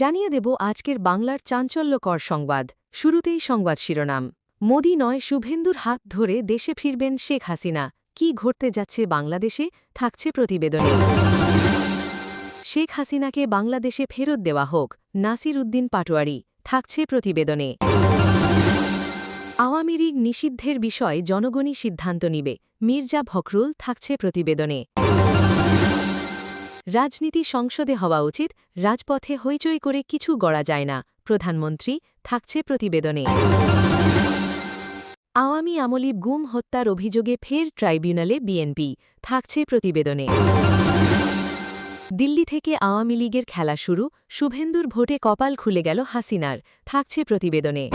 জানিয়ে দেব আজকের বাংলার চাঞ্চল্যকর সংবাদ। শুরুতেই সংবাদ শিরোনাম। মোদি নয়, শুভেন্দুর হাত ধরে দেশে ফিরবেন শেখ হাসিনা। কি ঘটতে যাচ্ছে বাংলাদেশে, থাকছে প্রতিবেদনে। শেখ হাসিনাকে বাংলাদেশে ফেরত দেওয়া হোক, নাসির উদ্দিন পাটোয়ারি, থাকছে প্রতিবেদনে। আওয়ামী লীগ নিষিদ্ধের বিষয় জনগণই সিদ্ধান্ত নিবে, মির্জা ফখরুল, থাকছে প্রতিবেদনে। রাজনীতি সংসদে হওয়া উচিত, রাজপথে হইচই করে কিছু গড়া যায় না, প্রধানমন্ত্রী, থাকছে প্রতিবেদনে। আওয়ামী আমলে গুম হত্যার অভিযোগে ফের ট্রাইব্যুনালে বিএনপি, থাকছে প্রতিবেদনে। দিল্লি থেকে আওয়ামী লীগের খেলা শুরু, শুভেন্দুর ভোটে কপাল খুলে গেল হাসিনার, থাকছে প্রতিবেদনে।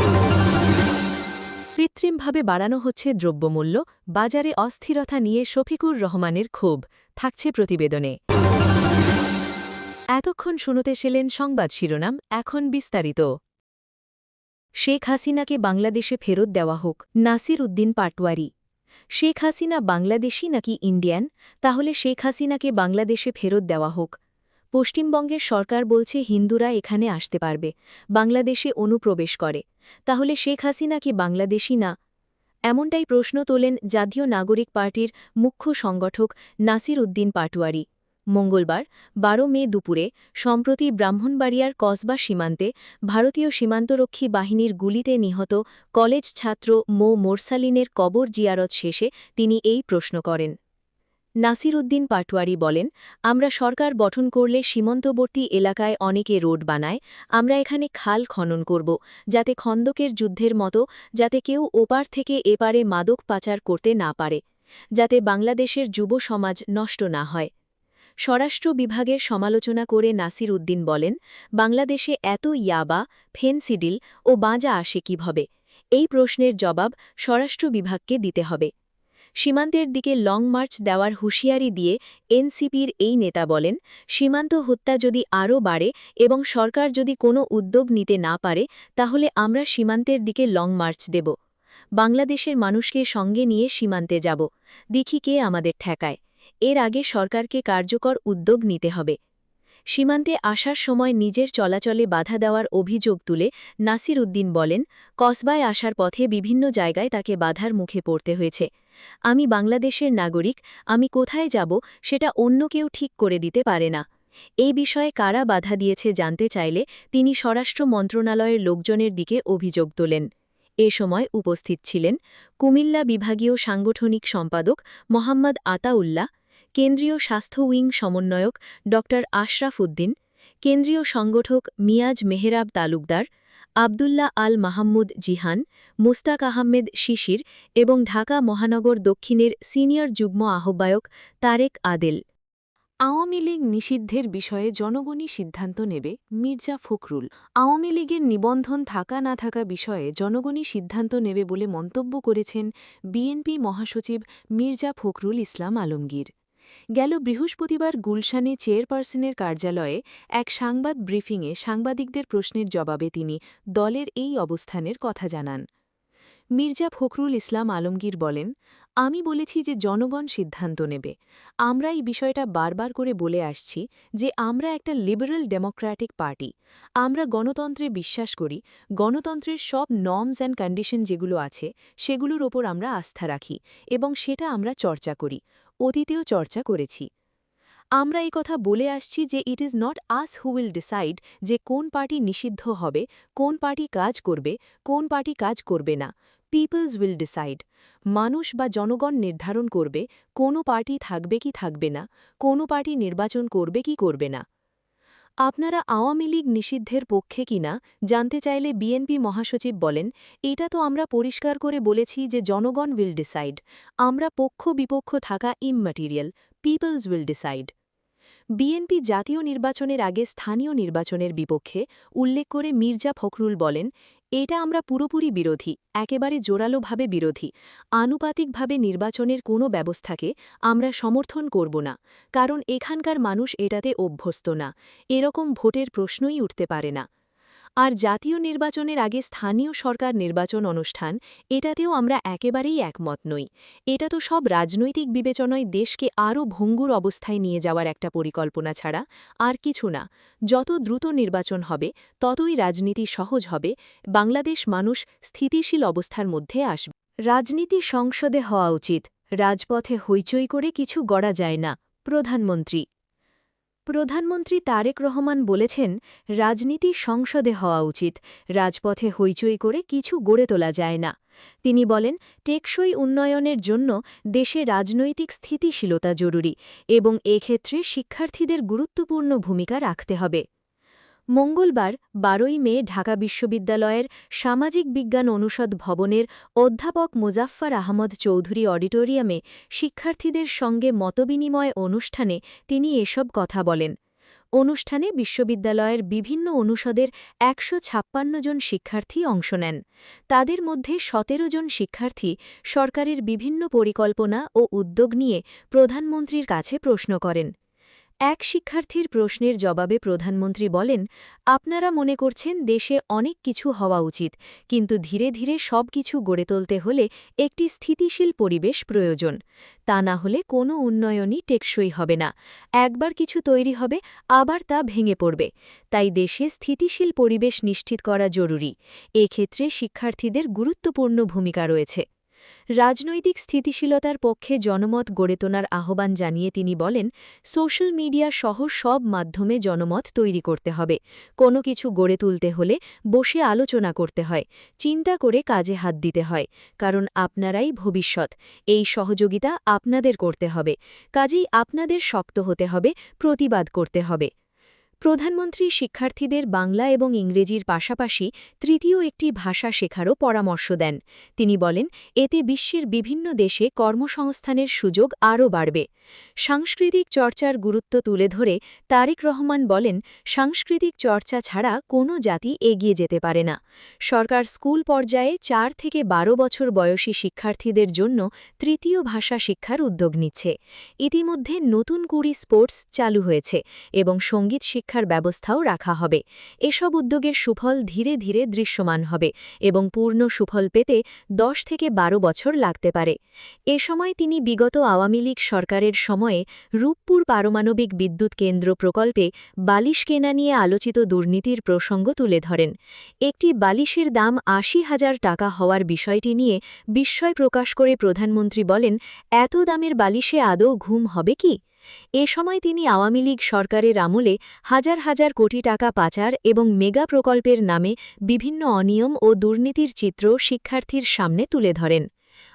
কৃত্রিমভাবে বাড়ানো হচ্ছে দ্রব্যমূল্য, বাজারে অস্থিরতা নিয়ে শফিকুর রহমানের ক্ষোভ, থাকছে প্রতিবেদনে। এতক্ষণ শুনতেছিলেন সংবাদ শিরোনাম, এখন বিস্তারিত। শেখ হাসিনাকে বাংলাদেশে ফেরত দেওয়া হোক, নাসির উদ্দিন পাটোয়ারি। শেখ হাসিনা বাংলাদেশি নাকি ইন্ডিয়ান? তাহলে শেখ হাসিনাকে বাংলাদেশে ফেরত দেওয়া হোক। পশ্চিমবঙ্গের সরকার বলছে হিন্দুরা এখানে আসতে পারবে, বাংলাদেশে অনুপ্রবেশ করে। তাহলে শেখ হাসিনা কি বাংলাদেশি না? এমনটাই প্রশ্ন তোলেন জাতীয় নাগরিক পার্টির মুখ্য সংগঠক নাসির উদ্দিন পাটোয়ারি। মঙ্গলবার ১২ মে দুপুরে সম্প্রতি ব্রাহ্মণবাড়িয়ার কসবা সীমান্তে ভারতীয় সীমান্তরক্ষী বাহিনীর গুলিতে নিহত কলেজ ছাত্র মো মোরসালিনের কবর জিয়ারত শেষে তিনি এই প্রশ্ন করেন। নাসির উদ্দিন পাটোয়ারি বলেন, আমরা সরকার গঠন করলে সীমান্তবর্তী এলাকায় অনেকে রোড বানায়, আমরা এখানে খাল খনন করব, যাতে খন্দকের যুদ্ধের মতো, যাতে কেউ ওপার থেকে এপারে মাদক পাচার করতে না পারে, যাতে বাংলাদেশের যুব সমাজ নষ্ট না হয়। স্বরাষ্ট্র বিভাগের সমালোচনা করে নাসির উদ্দিন বলেন, বাংলাদেশে এত ইয়াবা, ফেনসিডিল ও বাঁজা আসে কিভাবে? এই প্রশ্নের জবাব স্বরাষ্ট্র বিভাগকে দিতে হবে। সীমান্তের দিকে লং মার্চ দেওয়ার হুঁশিয়ারি দিয়ে এনসিপির এই নেতা বলেন, সীমান্ত হত্যা যদি আরও বাড়ে এবং সরকার যদি কোনো উদ্যোগ নিতে না পারে, তাহলে আমরা সীমান্তের দিকে লং মার্চ দেব। বাংলাদেশের মানুষকে সঙ্গে নিয়ে সীমান্তে যাব, দেখি কে আমাদের ঠেকায়। এর আগে সরকারকে কার্যকর উদ্যোগ নিতে হবে। সীমান্তে আসার সময় নিজের চলাচলে বাধা দেওয়ার অভিযোগ তুলে নাসির উদ্দিন বলেন, কসবায় আসার পথে বিভিন্ন জায়গায় তাকে বাধার মুখে পড়তে হয়েছে। আমি বাংলাদেশের নাগরিক, আমি কোথায় যাব সেটা অন্য কেউ ঠিক করে দিতে পারে না। এই বিষয়ে কারা বাধা দিয়েছে জানতে চাইলে তিনি স্বরাষ্ট্র মন্ত্রণালয়ের লোকজনের দিকে অভিযোগ তোলেন। এ সময় উপস্থিত ছিলেন কুমিল্লা বিভাগীয় সাংগঠনিক সম্পাদক মোহাম্মদ আতাউল্লাহ, কেন্দ্রীয় স্বাস্থ্য উইং সমন্বয়ক ড আশরাফ উদ্দিন, কেন্দ্রীয় সংগঠক মিয়াজ মেহরাব তালুকদার, আবদুল্লাহ আল মাহমুদ জিহান, মুস্তাক আহমেদ শিশির এবং ঢাকা মহানগর দক্ষিণের সিনিয়র যুগ্ম আহ্বায়ক তারেক আদেল। আওয়ামী লীগ নিষিদ্ধের বিষয়ে জনগণই সিদ্ধান্ত নেবে, মির্জা ফখরুল। আওয়ামী লীগের নিবন্ধন থাকা না থাকা বিষয়ে জনগণই সিদ্ধান্ত নেবে বলে মন্তব্য করেছেন বিএনপি মহাসচিব মির্জা ফখরুল ইসলাম আলমগীর। গেল বৃহস্পতিবার গুলশানে চেয়ারপারসনের কার্যালয়ে এক সাংবাদ ব্রিফিংয়ে সাংবাদিকদের প্রশ্নের জবাবে তিনি দলের এই অবস্থানের কথা জানান। মির্জা ফখরুল ইসলাম আলমগীর বলেন, আমি বলেছি যে জনগণ সিদ্ধান্ত নেবে। আমরা এই বিষয়টা বারবার করে বলে আসছি যে আমরা একটা লিবারেল ডেমোক্র্যাটিক পার্টি। আমরা গণতন্ত্রে বিশ্বাস করি, গণতন্ত্রের সব নর্মস অ্যান্ড কন্ডিশন যেগুলো আছে সেগুলোর ওপর আমরা আস্থা রাখি এবং সেটা আমরা চর্চা করি, অতীতেও চর্চা করেছি। আমরা এই কথা বলে আসছি যে it is not us who will decide যে কোন পার্টি নিষিদ্ধ হবে, কোন পার্টি কাজ করবে, কোন পার্টি কাজ করবে না। Peoples will decide. মানুষ বা জনগণ নির্ধারণ করবে কোনো পার্টি থাকবে কি থাকবে না, কোনো পার্টি নির্বাচন করবে কি করবে না। আপনারা আওয়ামী লীগ নিষিদ্ধের পক্ষে কিনা জানতে চাইলে বিএনপি মহাসচিব বলেন, এটা তো আমরা পরিষ্কার করে বলেছি যে জনগণ উইল ডিসাইড। আমরা পক্ষ বিপক্ষ থাকা ইমম্যাটেরিয়াল, পিপলস উইল ডিসাইড। বিএনপি জাতীয় নির্বাচনের আগে স্থানীয় নির্বাচনের বিপক্ষে উল্লেখ করে মির্জা ফখরুল বলেন, এটা আমরা পুরোপুরি বিরোধী, একেবারে জোরালোভাবে বিরোধী। আনুপাতিকভাবে নির্বাচনের কোনো ব্যবস্থাকে আমরা সমর্থন করব না, কারণ এখানকার মানুষ এটাতে অভ্যস্ত না, এরকম ভোটের প্রশ্নই উঠতে পারে না। আর জাতীয় নির্বাচনের আগে স্থানীয় সরকার নির্বাচন অনুষ্ঠান, এটাতেও আমরা একেবারেই একমত নই। এটা তো সব রাজনৈতিক বিবেচনায় দেশকে আরও ভঙ্গুর অবস্থায় নিয়ে যাওয়ার একটা পরিকল্পনা ছাড়া আর কিছু না। যত দ্রুত নির্বাচন হবে ততই রাজনীতি সহজ হবে, বাংলাদেশ মানুষ স্থিতিশীল অবস্থার মধ্যে আসবে। রাজনীতি সংসদে হওয়া উচিত, রাজপথে হইচই করে কিছু গড়া যায় না। প্রধানমন্ত্রী তারেক রহমান বলেছেন, রাজনীতি সংসদে হওয়া উচিত, রাজপথে হইচই করে কিছু গড়ে তোলা যায় না। তিনি বলেন, টেকসই উন্নয়নের জন্য দেশে রাজনৈতিক স্থিতিশীলতা জরুরি এবং এক্ষেত্রে শিক্ষার্থীদের গুরুত্বপূর্ণ ভূমিকা রাখতে হবে। মঙ্গলবার ১২ই মে ঢাকা বিশ্ববিদ্যালয়ের সামাজিক বিজ্ঞান অনুষদ ভবনের অধ্যাপক মোজাফফর আহমদ চৌধুরী অডিটোরিয়ামে শিক্ষার্থীদের সঙ্গে মতবিনিময় অনুষ্ঠানে তিনি এসব কথা বলেন। অনুষ্ঠানে বিশ্ববিদ্যালয়ের বিভিন্ন অনুষদের ১৫৬ জন শিক্ষার্থী অংশ নেন। তাদের মধ্যে ১৭ জন শিক্ষার্থী সরকারের বিভিন্ন পরিকল্পনা ও উদ্যোগ নিয়ে প্রধানমন্ত্রীর কাছে প্রশ্ন করেন। এক শিক্ষার্থীর প্রশ্নের জবাবে প্রধানমন্ত্রী বলেন, আপনারা মনে করছেন দেশে অনেক কিছু হওয়া উচিত, কিন্তু ধীরে ধীরে সব কিছু গড়ে তুলতে হলে একটি স্থিতিশীল পরিবেশ প্রয়োজন। তা না হলে কোনো উন্নয়নই টেকসই হবে না। একবার কিছু তৈরি হবে, আবার তা ভেঙে পড়বে। তাই দেশে স্থিতিশীল পরিবেশ নিশ্চিত করা জরুরি। এক্ষেত্রে শিক্ষার্থীদের গুরুত্বপূর্ণ ভূমিকা রয়েছে। রাজনৈতিক স্থিতিশীলতার পক্ষে জনমত গড়ে তোলার আহ্বান জানিয়ে তিনি বলেন, সোশ্যাল মিডিয়া সহ সব মাধ্যমে জনমত তৈরি করতে হবে। কোনো কিছু গড়ে তুলতে হলে বসে আলোচনা করতে হয়, চিন্তা করে কাজে হাত দিতে হয়, কারণ আপনারাই ভবিষ্যৎ। এই সহযোগিতা আপনাদের করতে হবে, কাজেই আপনাদের শক্ত হতে হবে, প্রতিবাদ করতে হবে। প্রধানমন্ত্রী শিক্ষার্থীদের বাংলা এবং ইংরেজির পাশাপাশি তৃতীয় একটি ভাষা শেখারও পরামর্শ দেন। তিনি বলেন, এতে বিশ্বের বিভিন্ন দেশে কর্মসংস্থানের সুযোগ আরও বাড়বে। সাংস্কৃতিক চর্চার গুরুত্ব তুলে ধরে তারেক রহমান বলেন, সাংস্কৃতিক চর্চা ছাড়া কোনো জাতি এগিয়ে যেতে পারে না। সরকার স্কুল পর্যায়ে ৪ থেকে ১২ বছর বয়সী শিক্ষার্থীদের জন্য তৃতীয় ভাষা শিক্ষার উদ্যোগ নিচ্ছে। ইতিমধ্যে নতুন ২০ স্পোর্টস চালু হয়েছে এবং সঙ্গীত শিক্ষার ব্যবস্থাও রাখা হবে। এসব উদ্যোগের সুফল ধীরে ধীরে দৃশ্যমান হবে এবং পূর্ণ সুফল পেতে ১০ থেকে ১২ বছর লাগতে পারে। এ সময় তিনি বিগত আওয়ামী লীগ সরকারের সময়ে রূপপুর পারমাণবিক বিদ্যুৎ কেন্দ্র প্রকল্পে বালিশ কেনা নিয়ে আলোচিত দুর্নীতির প্রসঙ্গ তুলে ধরেন। একটি বালিশের দাম ৮০,০০০ টাকা হওয়ার বিষয়টি নিয়ে বিস্ময় প্রকাশ করে প্রধানমন্ত্রী বলেন, এত দামের বালিশে আদৌ ঘুম হবে কি? এ সময় তিনি আওয়ামী লীগ সরকারের আমলে হাজার হাজার কোটি টাকা পাচার এবং মেগা প্রকল্পের নামে বিভিন্ন অনিয়ম ও দুর্নীতির চিত্র শিক্ষার্থীর সামনে তুলে ধরেন।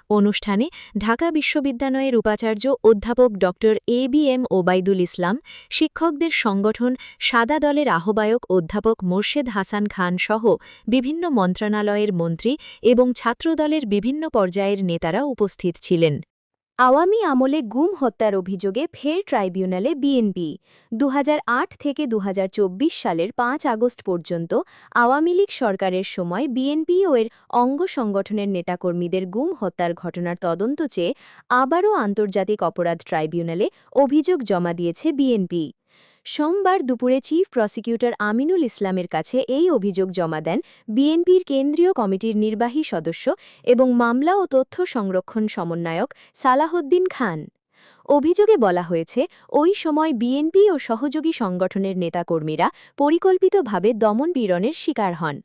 অনুষ্ঠানে ঢাকা বিশ্ববিদ্যালয়ের উপাচার্য অধ্যাপক ড. এ.বি.এম. ওবায়দুল ইসলাম, শিক্ষকদের সংগঠন সাদা দলের আহ্বায়ক অধ্যাপক মোর্শেদ হাসান খান সহ বিভিন্ন মন্ত্রণালয়ের মন্ত্রী এবং ছাত্রদলের বিভিন্ন পর্যায়ের নেতারা উপস্থিত ছিলেন। আওয়ামী আমলে গুম হত্যার অভিযোগে ফের ট্রাইব্যুনালে বিএনপি। ২০০৮ থেকে ২০২৪ সালের ৫ আগস্ট পর্যন্ত আওয়ামী লীগ সরকারের সময় বিএনপি ও এর অঙ্গ সংগঠনের নেতাকর্মীদের গুম হত্যার ঘটনার তদন্ত চেয়ে আবারও আন্তর্জাতিক অপরাধ ট্রাইব্যুনালে অভিযোগ জমা দিয়েছে বিএনপি। সোমবার দুপুরে চিফ প্রসিকিউটর আমিনুল ইসলামের কাছে এই অভিযোগ জমা দেন বিএনপির কেন্দ্রীয় কমিটির নির্বাহী সদস্য এবং মামলা ও তথ্য সংরক্ষণ সমন্বয়ক সালাহউদ্দিন খান। অভিযোগে বলা হয়েছে, ওই সময় বিএনপি ও সহযোগী সংগঠনের নেতাকর্মীরা পরিকল্পিতভাবে দমন-পীড়নের শিকার হন।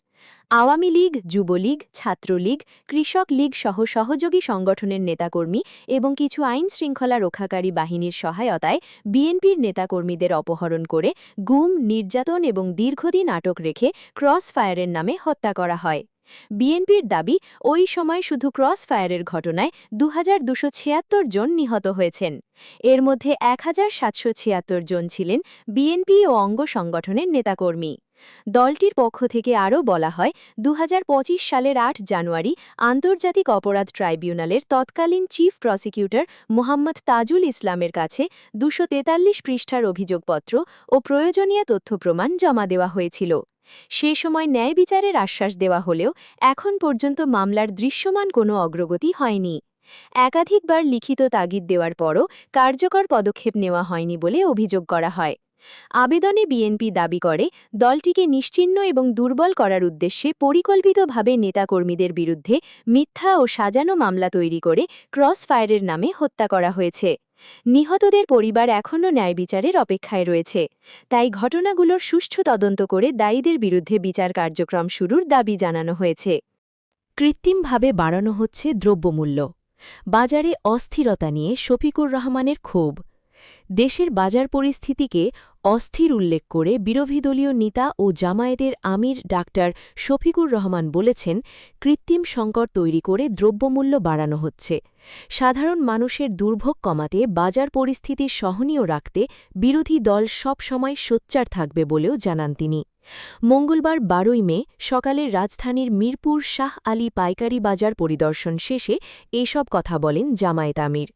আওয়ামী লীগ, যুবলীগ, ছাত্রলীগ, কৃষক লীগ সহ সহযোগী সংগঠনের নেতাকর্মী এবং কিছু আইন-শৃঙ্খলা রক্ষাকারী বাহিনীর সহায়তায় বিএনপির নেতাকর্মীদের অপহরণ করে গুম, নির্যাতন এবং দীর্ঘদিন আটক রেখে ক্রস ফায়ারের নামে হত্যা করা হয়। বিএনপির দাবি, ওই সময় শুধু ক্রস ফায়ারের ঘটনায় ২,২৭৬ জন নিহত হয়েছেন। এর মধ্যে ১,৭৭৬ জন ছিলেন বিএনপি ও অঙ্গ সংগঠনের নেতাকর্মী। দলটির পক্ষ থেকে আরও বলা হয়, ২০২৫ সালের ৮ জানুয়ারি আন্তর্জাতিক অপরাধ ট্রাইব্যুনালের তৎকালীন চিফ প্রসিকিউটর মোহাম্মদ তাজুল ইসলামের কাছে ২৪৩ পৃষ্ঠার অভিযোগপত্র ও প্রয়োজনীয় তথ্যপ্রমাণ জমা দেওয়া হয়েছিল। সে সময় ন্যায় বিচারের আশ্বাস দেওয়া হলেও এখন পর্যন্ত মামলার দৃশ্যমান কোনো অগ্রগতি হয়নি। একাধিকবার লিখিত তাগিদ দেওয়ার পরও কার্যকর পদক্ষেপ নেওয়া হয়নি বলে অভিযোগ করা হয়। আবেদনে বিএনপি দাবি করে দলটিকে নিশ্চিহ্ন এবং দুর্বল করার উদ্দেশ্যে পরিকল্পিতভাবে নেতাকর্মীদের বিরুদ্ধে মিথ্যা ও সাজানো মামলা তৈরি করে ক্রস ফায়ারের নামে হত্যা করা হয়েছে। নিহতদের পরিবার এখনও ন্যায় বিচারের অপেক্ষায় রয়েছে, তাই ঘটনাগুলোর সুষ্ঠু তদন্ত করে দায়ীদের বিরুদ্ধে বিচার কার্যক্রম শুরুর দাবি জানানো হয়েছে। কৃত্রিমভাবে বাড়ানো হচ্ছে দ্রব্যমূল্য। বাজারে অস্থিরতা নিয়ে শফিকুর রহমানের ক্ষোভ। দেশের বাজার পরিস্থিতিকে অস্থির উল্লেখ করে বিরোধীদলীয় নেতা ও জামায়াতের আমির ডাক্তার শফিকুর রহমান বলেছেন, কৃত্রিম সংকট তৈরি করে দ্রব্যমূল্য বাড়ানো হচ্ছে। সাধারণ মানুষের দুর্ভোগ কমাতে বাজার পরিস্থিতি সহনীয় রাখতে বিরোধী দল সব সময় সোচ্চার থাকবে বলেও জানান তিনি। মঙ্গলবার ১২ মে সকালে রাজধানীর মিরপুর শাহ আলী পাইকারি বাজার পরিদর্শন শেষে এসব কথা বলেন জামায়াত আমির।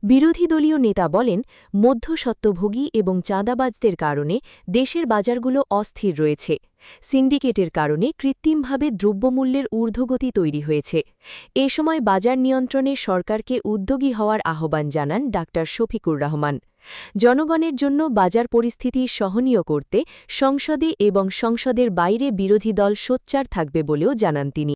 বিরোধী দলীয় নেতা বলেন, মধ্যস্বত্বভোগী এবং চাঁদাবাজদের কারণে দেশের বাজারগুলো অস্থির রয়েছে। সিন্ডিকেটের কারণে কৃত্রিমভাবে দ্রব্যমূল্যের ঊর্ধ্বগতি তৈরি হয়েছে। এ সময় বাজার নিয়ন্ত্রণে সরকারকে উদ্যোগী হওয়ার আহ্বান জানান ডাক্তার শফিকুর রহমান। জনগণের জন্য বাজার পরিস্থিতি সহনীয় করতে সংসদে এবং সংসদের বাইরে বিরোধী দল সোচ্চার থাকবে বলেও জানান তিনি।